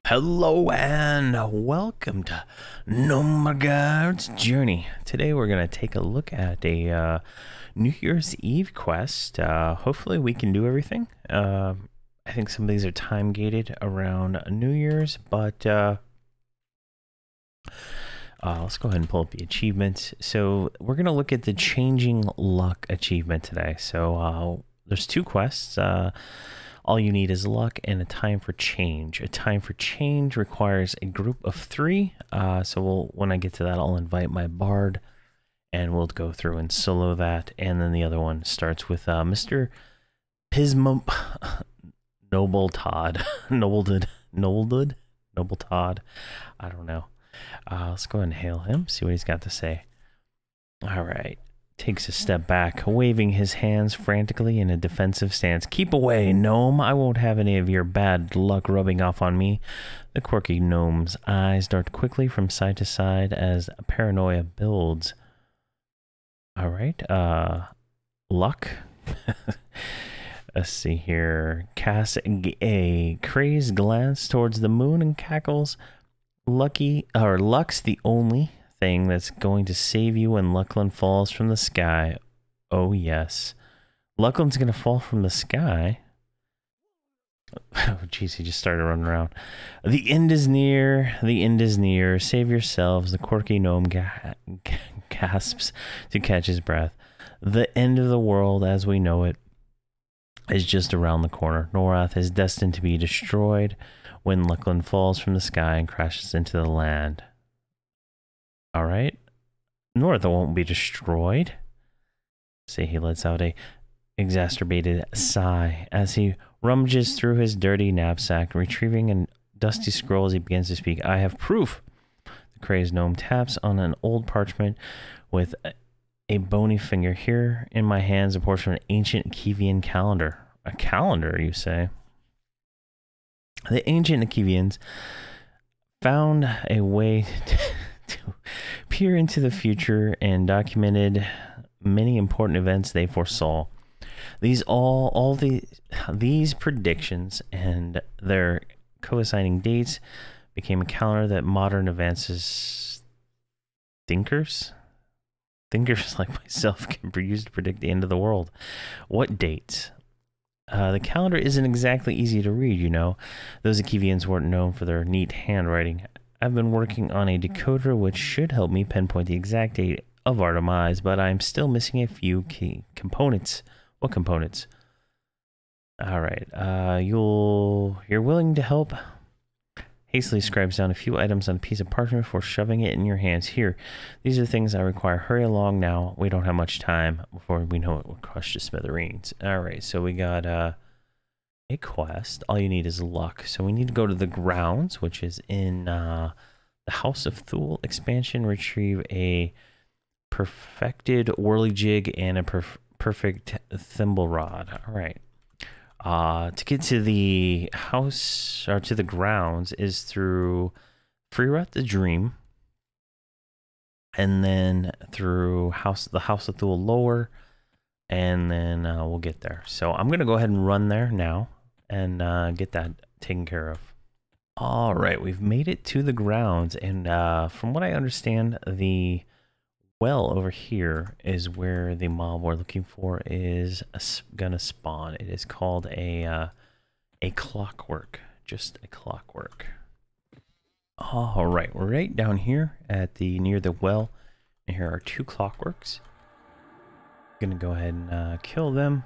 Hello and welcome to Nomeregard's Journey. Today we're going to take a look at a New Year's Eve quest. Hopefully we can do everything. I think some of these are time gated around New Year's, but let's go ahead and pull up the achievements. So we're going to look at the Changing Luck achievement today. So there's two quests. All you need is luck and a time for change. A time for change requires a group of 3. When I get to that, I'll invite my bard, and we'll go through and solo that. And then the other one starts with Mr. Pismump Noble Todd. Noble Todd. I don't know. Let's go ahead and hail him, see what he's got to say. All right. Takes a step back, waving his hands frantically in a defensive stance. Keep away, gnome. I won't have any of your bad luck rubbing off on me. The quirky gnome's eyes dart quickly from side to side as paranoia builds. All right, luck. Let's see here. Casts a crazed glance towards the moon and cackles. Luck's the only thing that's going to save you when Luckland falls from the sky. Oh yes, Luckland's gonna fall from the sky. Oh jeez, he just started running around. The end is near. The end is near. Save yourselves. The quirky gnome gasps to catch his breath. The end of the world as we know it is just around the corner. Norath is destined to be destroyed when Luckland falls from the sky and crashes into the land. All right, North won't be destroyed. See, he lets out a exacerbated sigh as he rummages through his dirty knapsack, retrieving a dusty scroll as he begins to speak. I have proof. The crazed gnome taps on an old parchment with a bony finger. Here in my hands, a portion of an ancient Akivian calendar. A calendar, you say? The ancient Akivians found a way to peer into the future and documented many important events they foresaw. These predictions and their coinciding dates became a calendar that modern advances thinkers like myself can use to predict the end of the world. What dates? The calendar isn't exactly easy to read, you know. Those Akivians weren't known for their neat handwriting. I've been working on a decoder which should help me pinpoint the exact date of our demise, but I'm still missing a few key components. What components? All right, you're willing to help? Hastily scribes down a few items on a piece of parchment before shoving it in your hands. Here, these are things I require. Hurry along now. We don't have much time before we know it will crush to smithereens. All right, so we got a quest. All you need is luck. So we need to go to the grounds, which is in the House of Thule expansion. Retrieve a perfected whirligig and a perfect thimble rod. All right. To get to the house or to the grounds is through Freerut the Dream, and then through the House of Thule Lower, and then we'll get there. So I'm gonna go ahead and run there now and get that taken care of. All right, we've made it to the grounds, and from what I understand, the well over here is where the mob we're looking for is gonna spawn. It is called a clockwork, just a clockwork. All right, we're right down here at near the well, and here are 2 clockworks. Gonna go ahead and kill them.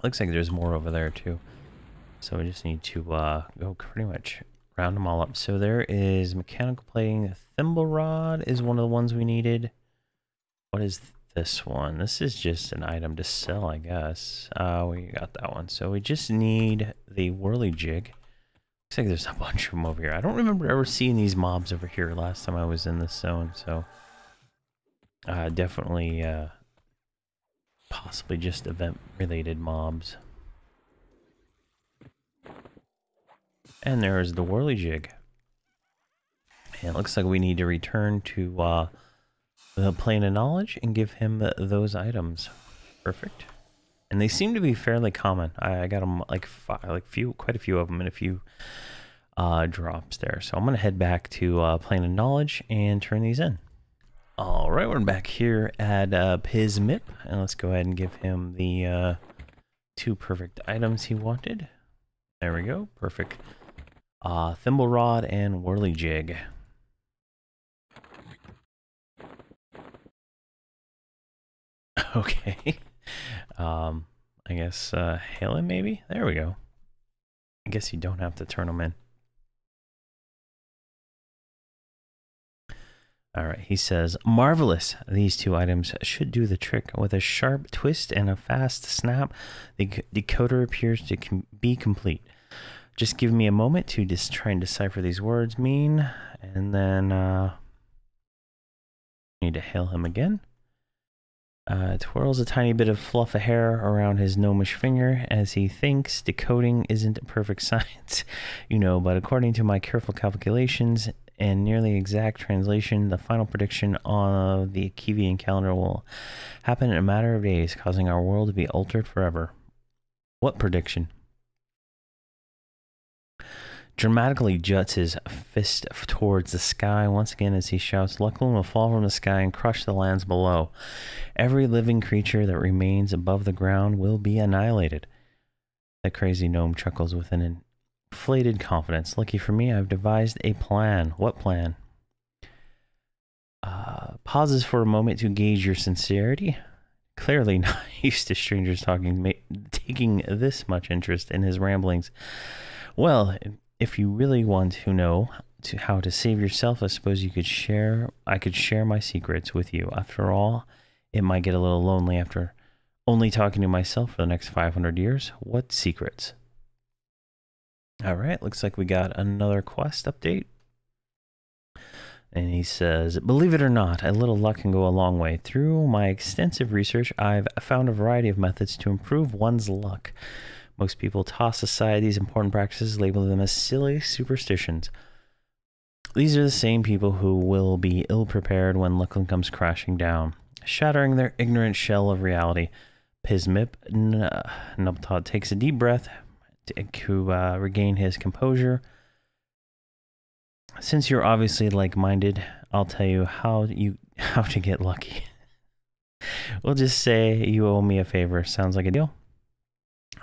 Looks like there's more over there too, so we just need to go pretty much round them all up. So there is mechanical plating. The thimble rod is one of the ones we needed. What is this one? This is just an item to sell, I guess. We got that one. So we just need the whirligig. Looks like there's a bunch of them over here. I don't remember ever seeing these mobs over here last time I was in this zone, so definitely possibly just event-related mobs. And there's the whirligig. And it looks like we need to return to the plane of knowledge and give him those items. Perfect. and they seem to be fairly common. I got them like quite a few of them in a few drops there. So I'm gonna head back to Plane of Knowledge and turn these in. All right, we're back here at PSMIP, and let's go ahead and give him the 2 perfect items he wanted. There we go, perfect. Thimble Rod and Whirly Jig. Okay. I guess hail him maybe? There we go. I guess you don't have to turn them in. All right, he says, marvelous. These 2 items should do the trick. With a sharp twist and a fast snap, the decoder appears to be complete. Just give me a moment to just try and decipher these words mean, and then need to hail him again. Twirls a tiny bit of fluff of hair around his gnomish finger as he thinks decoding isn't a perfect science, you know, but according to my careful calculations and nearly exact translation, the final prediction of the Kivian calendar will happen in a matter of days, causing our world to be altered forever. What prediction? Dramatically juts his fist towards the sky once again as he shouts, Lucklin will fall from the sky and crush the lands below. Every living creature that remains above the ground will be annihilated. The crazy gnome chuckles with an inflated confidence. Lucky for me, I've devised a plan. What plan? Pauses for a moment to gauge your sincerity. Clearly not used to strangers taking this much interest in his ramblings. Well, if you really want to know how to save yourself, I suppose I could share my secrets with you. After all, it might get a little lonely after only talking to myself for the next 500 years. What secrets? All right, looks like we got another quest update. And he says, believe it or not, a little luck can go a long way. Through my extensive research, I've found a variety of methods to improve one's luck. Most people toss aside these important practices, labeling them as silly superstitions. These are the same people who will be ill-prepared when Lucklin comes crashing down, shattering their ignorant shell of reality. PSMIP Nubtod takes a deep breath to regain his composure. Since you're obviously like-minded, I'll tell you how to get lucky. We'll just say you owe me a favor. Sounds like a deal?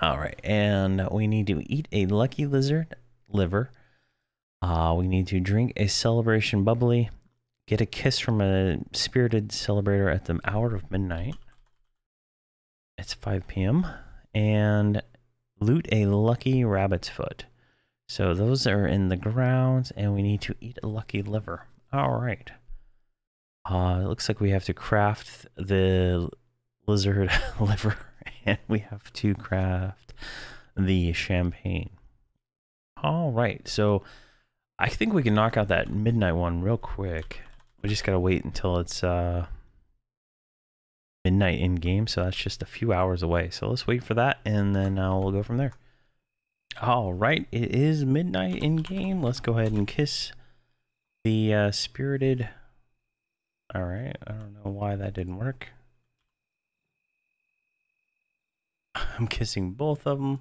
All right, and we need to eat a lucky lizard liver. We need to drink a celebration bubbly, get a kiss from a spirited celebrator at the hour of midnight. It's 5 p.m. and loot a lucky rabbit's foot. So those are in the grounds, and we need to eat a lucky liver. All right. It looks like we have to craft the lizard liver. And we have to craft the champagne. All right, so I think we can knock out that midnight one real quick. We just gotta wait until it's midnight in game, so that's just a few hours away. So let's wait for that, and then we'll go from there. All right, it is midnight in game. Let's go ahead and kiss the spirited. All right, I don't know why that didn't work. I'm kissing both of them.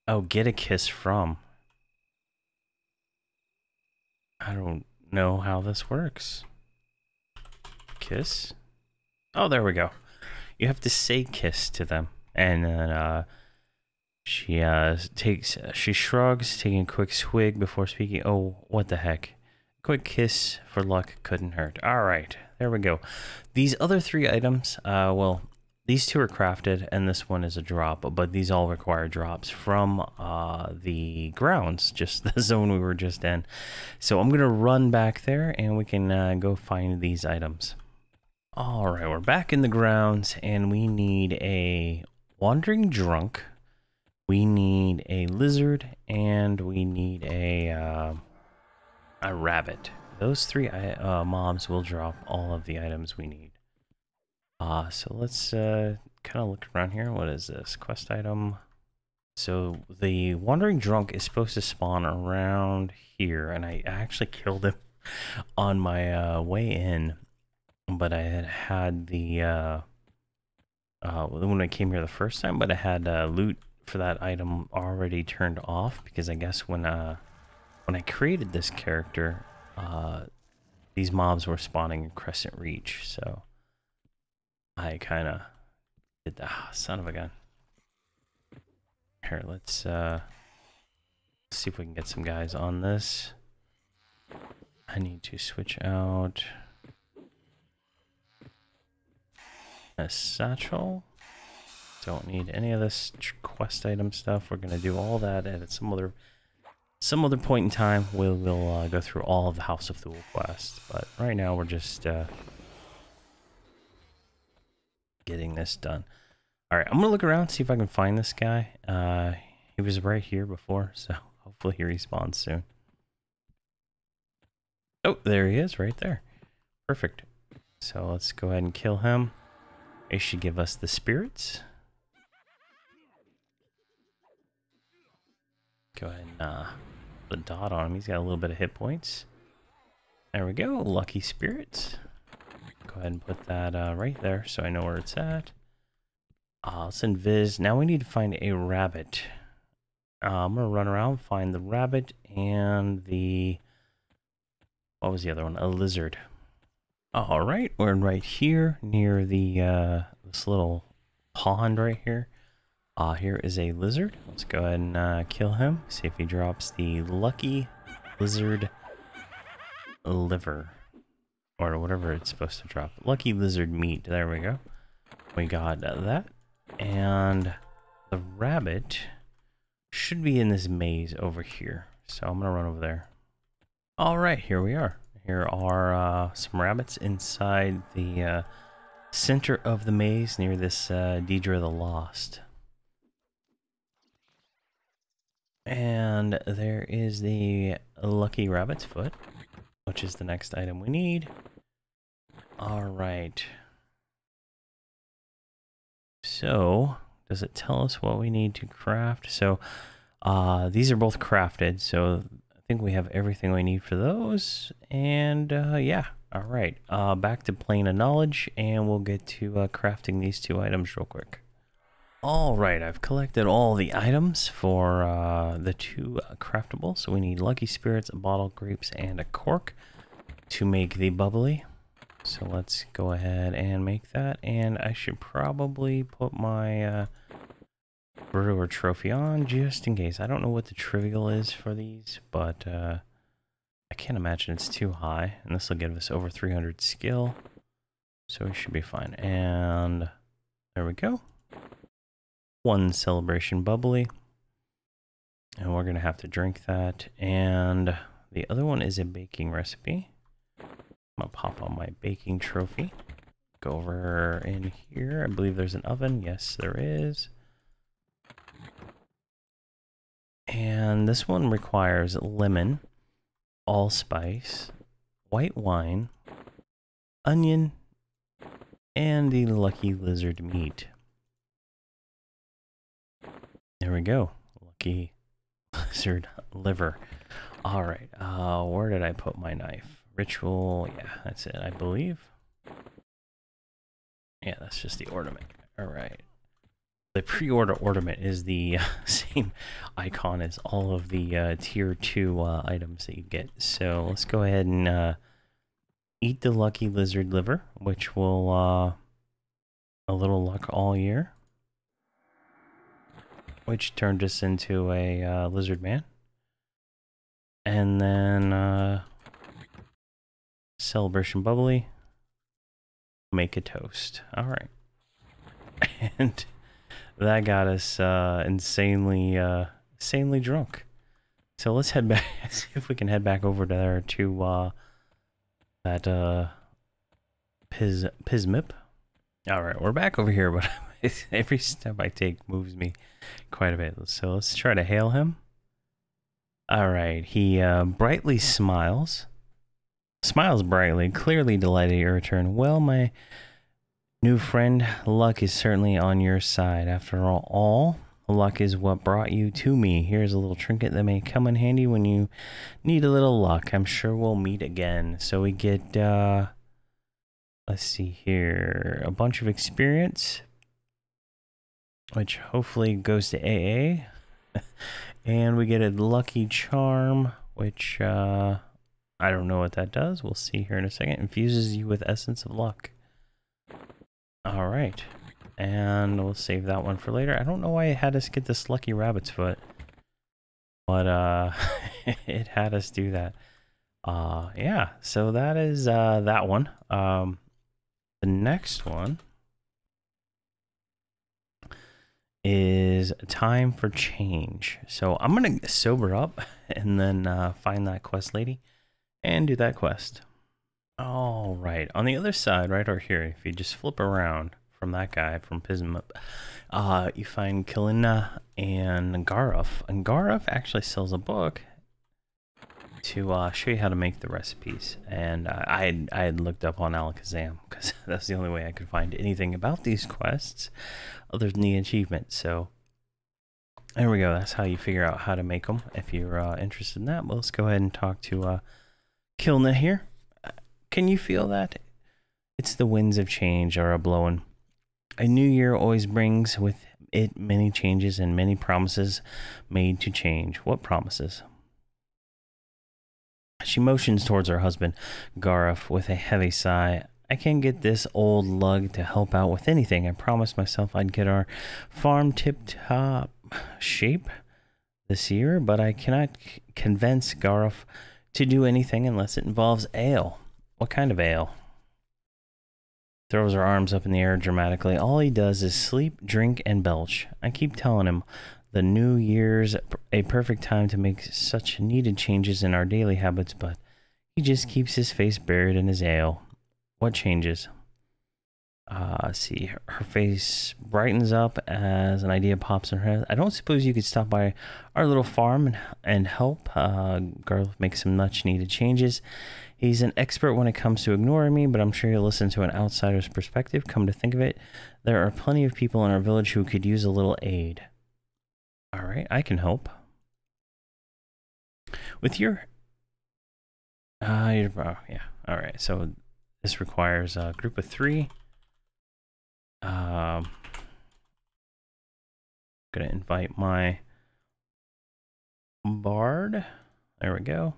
Oh, get a kiss from. I don't know how this works. Kiss? Oh, there we go. You have to say kiss to them. And then she shrugs, taking a quick swig before speaking. Oh, what the heck. Quick kiss for luck couldn't hurt. All right, there we go. These other 3 items, well, these 2 are crafted, and this one is a drop, but these all require drops from the grounds, just the zone we were just in. So I'm going to run back there, and we can go find these items. All right, we're back in the grounds, and we need a wandering drunk, we need a lizard, and we need a rabbit. Those 3 mobs will drop all of the items we need. So let's kind of look around here. What is this? Quest item. So the Wandering Drunk is supposed to spawn around here, and I actually killed him on my way in, but I had the when I came here the first time, but I had loot for that item already turned off because I guess when I created this character, these mobs were spawning in Crescent Reach, so I kind of did the son of a gun. Here, let's see if we can get some guys on this. I need to switch out a satchel. Don't need any of this quest item stuff. We're gonna do all that at some other point in time. We'll go through all of the House of Thule quests, but right now we're just getting this done. All right, I'm gonna look around, see if I can find this guy. He was right here before, so hopefully he respawns soon. Oh, there he is, right there. Perfect. So let's go ahead and kill him. They should give us the spirits. Go ahead and put a dot on him. He's got a little bit of hit points. There we go. Lucky spirits. Go ahead and put that right there so I know where it's at. Let's invis. Now we need to find a rabbit. I'm going to run around, find the rabbit and the... What was the other one? A lizard. All right, we're right here near the this little pond right here. Here is a lizard. Let's go ahead and kill him. See if he drops the lucky lizard liver or whatever it's supposed to drop. Lucky lizard meat. There we go. We got that, and the rabbit should be in this maze over here. So I'm gonna run over there. All right, here we are. Here are some rabbits inside the center of the maze near this Deidre the Lost. And there is the lucky rabbit's foot, which is the next item we need. All right. So, does it tell us what we need to craft? So, these are both crafted, so I think we have everything we need for those. And yeah, all right. Back to Plane of Knowledge, and we'll get to crafting these two items real quick. All right, I've collected all the items for the two craftables. So we need lucky spirits, a bottle, grapes, and a cork to make the bubbly. So let's go ahead and make that. And I should probably put my brewer trophy on just in case. I don't know what the trivial is for these, but I can't imagine it's too high. And this will give us over 300 skill. So we should be fine. And there we go. One celebration bubbly. And we're going to have to drink that. And the other one is a baking recipe. I'm going to pop on my baking trophy. Go over in here. I believe there's an oven. Yes, there is. And this one requires lemon, allspice, white wine, onion, and the lucky lizard meat. There we go. Lucky lizard liver. All right. Where did I put my knife? Ritual. Yeah, that's it, I believe. Yeah, that's just the ornament. All right. The pre-order ornament is the same icon as all of the tier 2 items that you get. So let's go ahead and eat the lucky lizard liver, which will a little luck all year, which turned us into a lizard man. And then celebration bubbly, make a toast. All right. And that got us insanely drunk. So let's head back, see if we can head back over there to that Pismip. All right, we're back over here, but every step I take moves me quite a bit. So let's try to hail him. All right, he brightly smiles brightly, clearly delighted at your return. Well, my new friend, luck is certainly on your side. After all, luck is what brought you to me. Here's a little trinket that may come in handy when you need a little luck. I'm sure we'll meet again. So we get, let's see here, a bunch of experience, which hopefully goes to AA. And we get a lucky charm, which I don't know what that does. We'll see here in a second. Infuses you with essence of luck. All right. And we'll save that one for later. I don't know why it had us get this lucky rabbit's foot. But it had us do that. Yeah, so that is that one. The next one is time for change. So I'm gonna sober up and then find that quest lady and do that quest. All right, on the other side, right over here, if you just flip around from that guy from Pism, you find Kilina and Garuf. And Garuf actually sells a book to show you how to make the recipes. And I had looked up on Alakazam because that's the only way I could find anything about these quests other than the achievement. So there we go. That's how you figure out how to make them if you're interested in that. Well, let's go ahead and talk to Kilna here. Can you feel that? It's the winds of change are a-blowing. A new year always brings with it many changes and many promises made to change. What promises? She motions towards her husband, Garuf, with a heavy sigh. I can't get this old lug to help out with anything. I promised myself I'd get our farm tip-top shape this year, but I cannot convince Garuf to do anything unless it involves ale. What kind of ale? Throws her arms up in the air dramatically. All he does is sleep, drink, and belch. I keep telling him the new year's a perfect time to make such needed changes in our daily habits, but he just keeps his face buried in his ale. What changes? See, her face brightens up as an idea pops in her head. I don't suppose you could stop by our little farm and help Garth make some much needed changes. He's an expert when it comes to ignoring me, but I'm sure he'll listen to an outsider's perspective. Come to think of it, there are plenty of people in our village who could use a little aid. All right, I can help. With your... yeah, all right, so this requires a group of 3. Gonna invite my bard. There we go.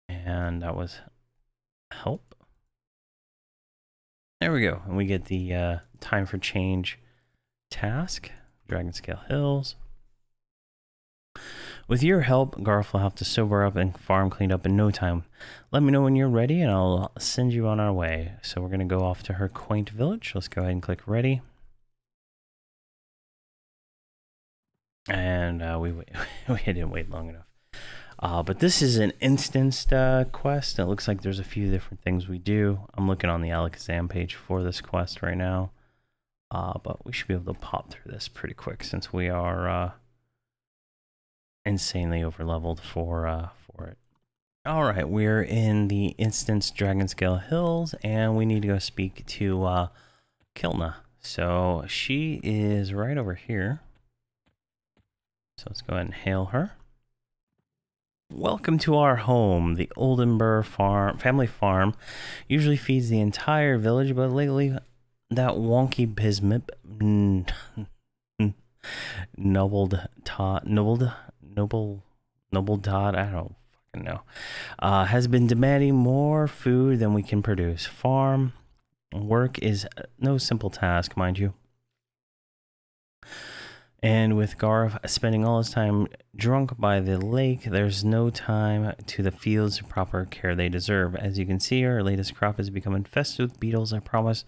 And that was help. There we go. And we get the time for change task. Dragonscale Hills. With your help, Garth will have to sober up and farm cleaned up in no time. Let me know when you're ready and I'll send you on our way. So we're going to go off to her quaint village. Let's go ahead and click ready. And we didn't wait long enough. But this is an instanced quest. It looks like there's a few different things we do. I'm looking on the Alakazam page for this quest right now. But we should be able to pop through this pretty quick since we are... insanely overleveled for it. All right, we're in the instance Dragonscale Hills, and we need to go speak to Kilna. So she is right over here. So let's go ahead and hail her. Welcome to our home. The Oldenburg family farm usually feeds the entire village, but lately that wonky Bismip Noble Todd, I don't fucking know, has been demanding more food than we can produce. Farm work is no simple task, mind you. And with Garth spending all his time drunk by the lake, there's no time to the fields proper care they deserve. As you can see, our latest crop has become infested with beetles. I promise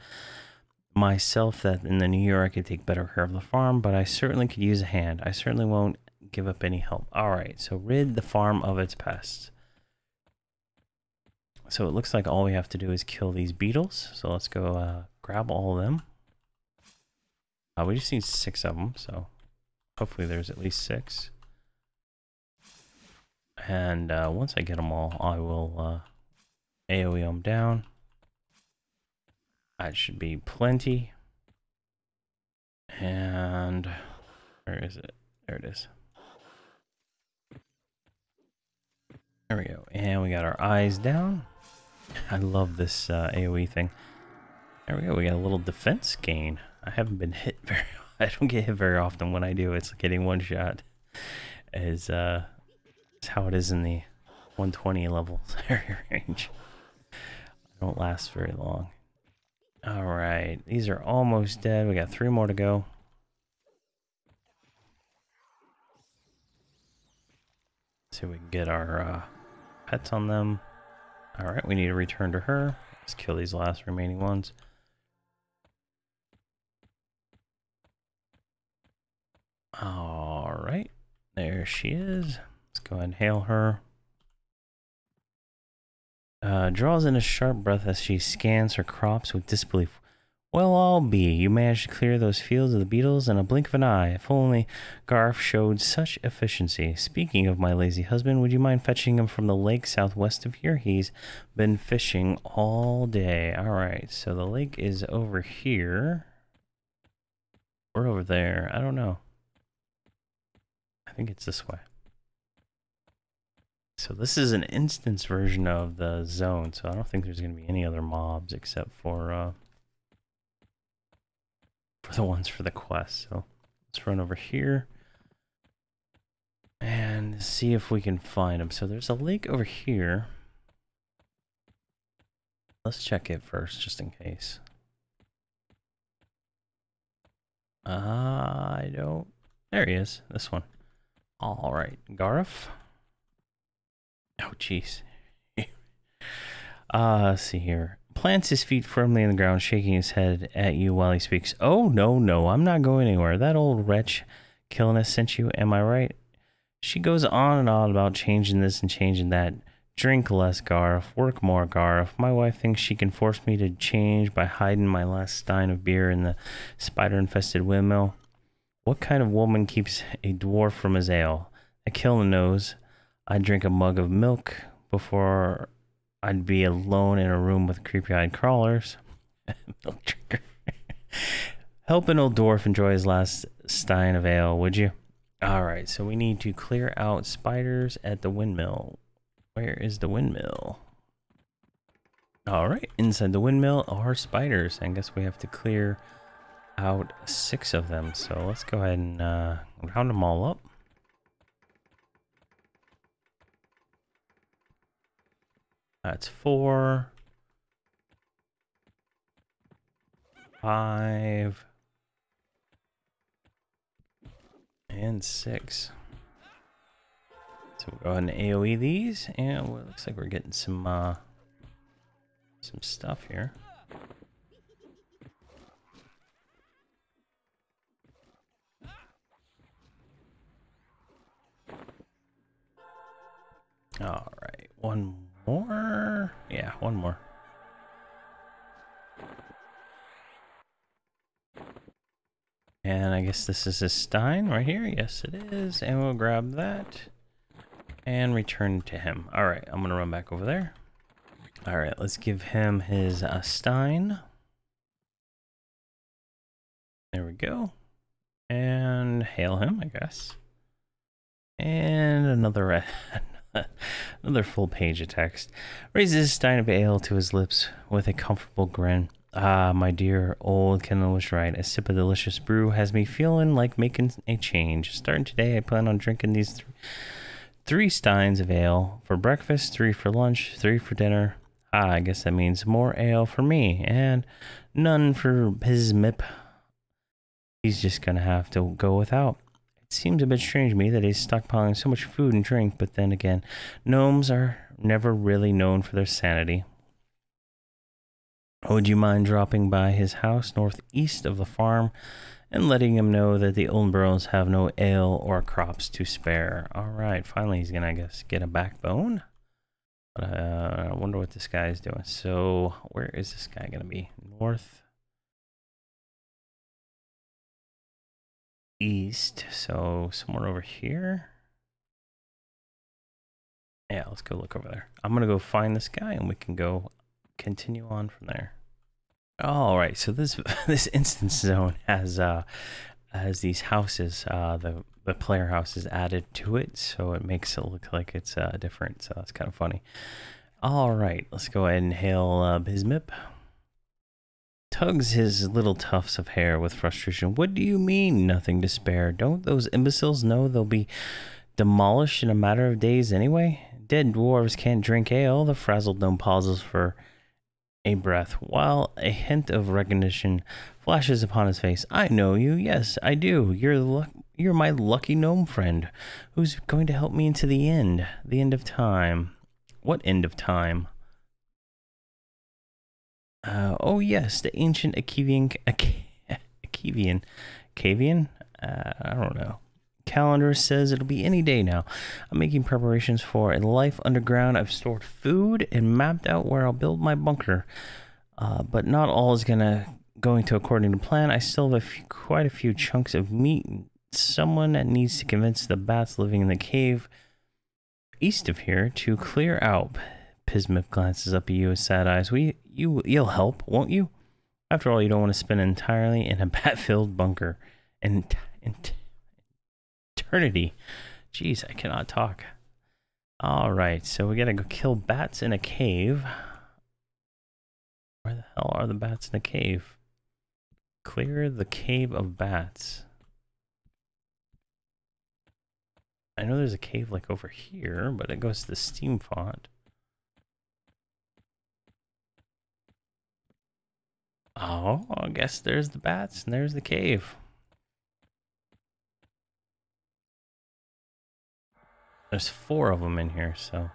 myself that in the new year I could take better care of the farm, but I certainly could use a hand. I certainly won't give up any help. All right, so rid the farm of its pests. So it looks like all we have to do is kill these beetles. So let's go grab all of them. We just need 6 of them, so hopefully there's at least 6. And once I get them all, I will AoE them down. That should be plenty. And where is it? There it is. There we go. And we got our eyes down. I love this AoE thing. There we go. We got a little defense gain. I haven't been hit very. I don't get hit very often. When I do, it's getting one shot. Is how it is in the 120 levels area range. I don't last very long. All right, these are almost dead. We got 3 more to go. See if we can get our pets on them. All right, we need to return to her. Let's kill these last remaining ones. All right, there she is. Let's go ahead and hail her. Draws in a sharp breath as she scans her crops with disbelief. Well, I'll be. You managed to clear those fields of the beetles in a blink of an eye. If only Garf showed such efficiency. Speaking of my lazy husband, would you mind fetching him from the lake southwest of here? He's been fishing all day. All right, so the lake is over here. Or over there. I don't know. I think it's this way. So this is an instance version of the zone, so I don't think there's going to be any other mobs except for the ones for the quest. So let's run over here and see if we can find them. So there's a lake over here. Let's check it first, just in case. I don't... There he is, this one. All right, Garf. Oh, jeez. Let's see here. Plants his feet firmly in the ground, shaking his head at you while he speaks. Oh, no, I'm not going anywhere. That old wretch Killinus sent you, am I right? She goes on and on about changing this and changing that. Drink less, Garf. Work more, Garf. My wife thinks she can force me to change by hiding my last stein of beer in the spider-infested windmill. What kind of woman keeps a dwarf from his ale? A Killen knows. I'd drink a mug of milk before I'd be alone in a room with creepy-eyed crawlers. Milk drinker. Help an old dwarf enjoy his last stein of ale, would you? All right, so we need to clear out spiders at the windmill. Where is the windmill? All right, inside the windmill are spiders. I guess we have to clear out 6 of them. So let's go ahead and round them all up. That's 4, 5, and 6. So we'll go ahead and AoE these, and well, it looks like we're getting some stuff here. All right, one more. Yeah, one more. And I guess this is a stein right here. Yes, it is. And we'll grab that and return to him. All right, I'm going to run back over there. All right, let's give him his stein. There we go. And hail him, I guess. And another another full page of text. Raises his stein of ale to his lips with a comfortable grin. Ah, my dear old Kendall was right. A sip of delicious brew has me feeling like making a change. Starting today, I plan on drinking these three steins of ale for breakfast, 3 for lunch, 3 for dinner. Ah, I guess that means more ale for me, and none for his mip. He's just gonna have to go without. It seems a bit strange to me that he's stockpiling so much food and drink, but then again, gnomes are never really known for their sanity. Would you mind dropping by his house northeast of the farm and letting him know that the Ulmburrows have no ale or crops to spare? All right, finally he's gonna, I guess, get a backbone. But I wonder what this guy is doing. So where is this guy gonna be? North east, so somewhere over here. Yeah, let's go look over there. I'm gonna go find this guy and we can go continue on from there. All right, so this instance zone has these houses, the player house is added to it, so it makes it look like it's different. So that's kind of funny. All right, let's go ahead and hail Bismip. Tugs his little tufts of hair with frustration. What do you mean, nothing to spare? Don't those imbeciles know they'll be demolished in a matter of days anyway? Dead dwarves can't drink ale. The frazzled gnome pauses for a breath, while a hint of recognition flashes upon his face. I know you. Yes, I do. You're my lucky gnome friend, who's going to help me into the end of time. What end of time? Oh yes, the ancient Achaevian, I don't know. Calendar says it'll be any day now. I'm making preparations for a life underground. I've stored food and mapped out where I'll build my bunker. But not all is going to according to plan. I still have quite a few chunks of meat. Someone needs to convince the bats living in the cave east of here to clear out. Pismith glances up at you with sad eyes. You'll help, won't you? After all, you don't want to spend entirely in a bat-filled bunker. Eternity. Jeez, I cannot talk. Alright, so we gotta go kill bats in a cave. Where the hell are the bats in the cave? Clear the cave of bats. I know there's a cave like over here, but it goes to the Steam font. Oh, I guess there's the bats and there's the cave. There's 4 of them in here, so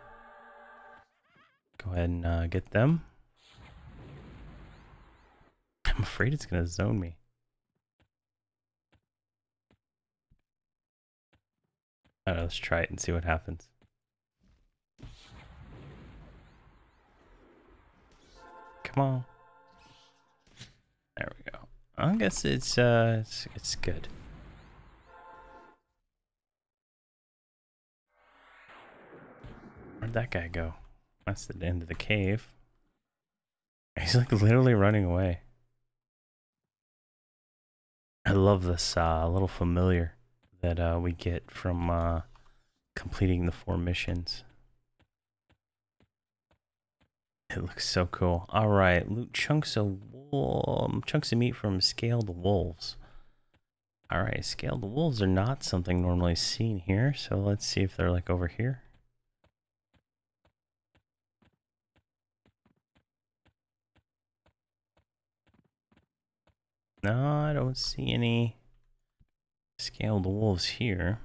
go ahead and get them. I'm afraid it's gonna zone me. Alright, let's try it and see what happens. Come on. There we go. I guess it's good. Where'd that guy go? That's the end of the cave. He's like literally running away. I love this little familiar that we get from completing the 4 missions. It looks so cool. All right, loot chunks of meat from scaled wolves. All right, scaled wolves are not something normally seen here, so let's see if they're like over here. No, I don't see any scaled wolves here.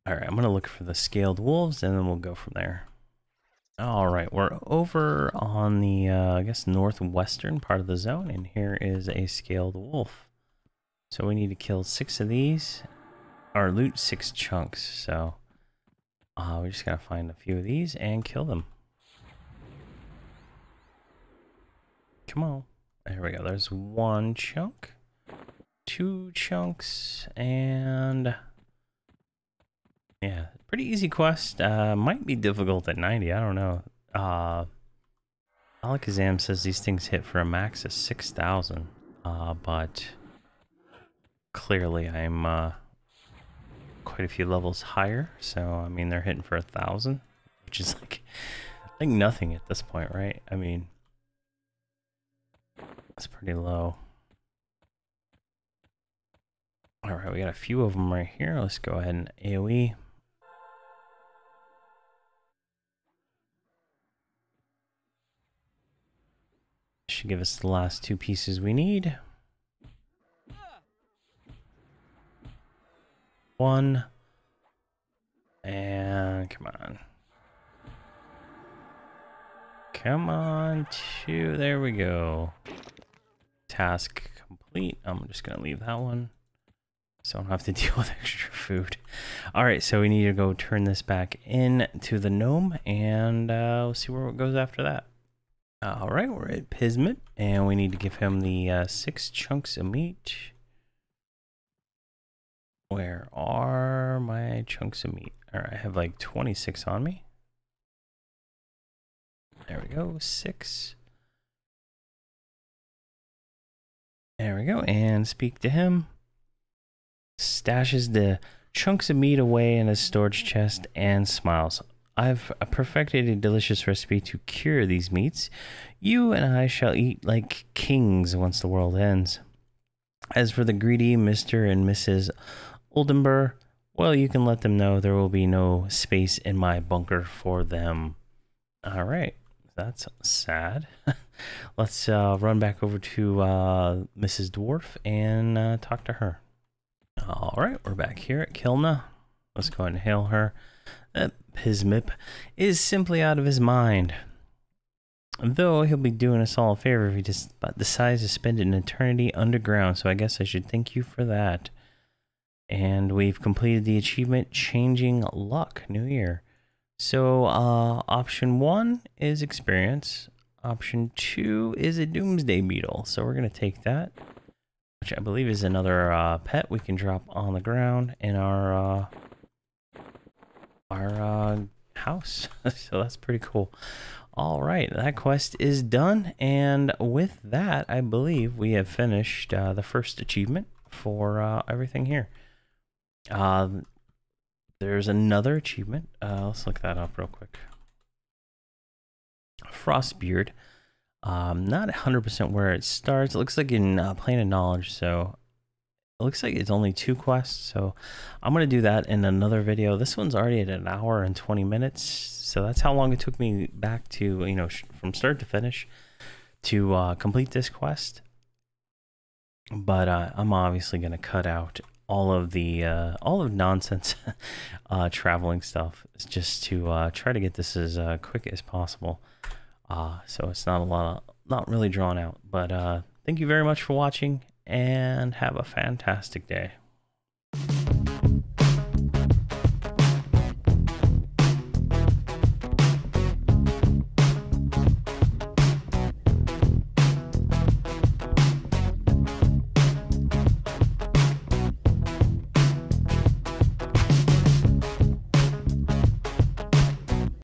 All right, I'm going to look for the scaled wolves and then we'll go from there. All right, we're over on the, I guess, northwestern part of the zone, and here is a scaled wolf. So we need to kill 6 of these, or loot 6 chunks. So we just got to find a few of these and kill them. Come on. There we go. There's 1 chunk, 2 chunks, and yeah, pretty easy quest. Might be difficult at 90. I don't know. Alakazam says these things hit for a max of 6,000. But clearly I'm quite a few levels higher. So I mean they're hitting for 1,000, which is like nothing at this point, right? I mean, that's pretty low. All right, we got a few of them right here. Let's go ahead and AoE. Should give us the last 2 pieces we need. 1. And come on. Come on, 2. There we go. Task complete. I'm just going to leave that one, so I don't have to deal with extra food. All right, so we need to go turn this back in to the gnome, and we'll see where it goes after that. All right, we're at Pismith, and we need to give him the 6 chunks of meat. Where are my chunks of meat? All right, I have like 26 on me. There we go, 6. There we go, and speak to him. Stashes the chunks of meat away in his storage chest and smiles. I've perfected a delicious recipe to cure these meats. You and I shall eat like kings once the world ends. As for the greedy Mr. and Mrs. Oldenburg, well, you can let them know there will be no space in my bunker for them. All right, that's sad. Let's run back over to Mrs. Dwarf and talk to her. All right, we're back here at Kilna. Let's go ahead and hail her. Pismip is simply out of his mind. Though he'll be doing us all a favor if he just decides to spend an eternity underground, so I guess I should thank you for that. And we've completed the achievement, Changing Luck, New Year. So option 1 is experience. Option 2 is a Doomsday Beetle. So we're going to take that, which I believe is another pet we can drop on the ground in our house. So that's pretty cool. All right, that quest is done. And with that, I believe we have finished the first achievement for everything here. There's another achievement. Let's look that up real quick. Frostbeard. Not 100% where it starts. It looks like in Plane of Knowledge, so it looks like it's only 2 quests. So I'm going to do that in another video. This one's already at 1 hour and 20 minutes. So that's how long it took me back to, you know, from start to finish to complete this quest. But I'm obviously going to cut out all of nonsense traveling stuff just to try to get this as quick as possible. So it's not really drawn out. But thank you very much for watching and have a fantastic day.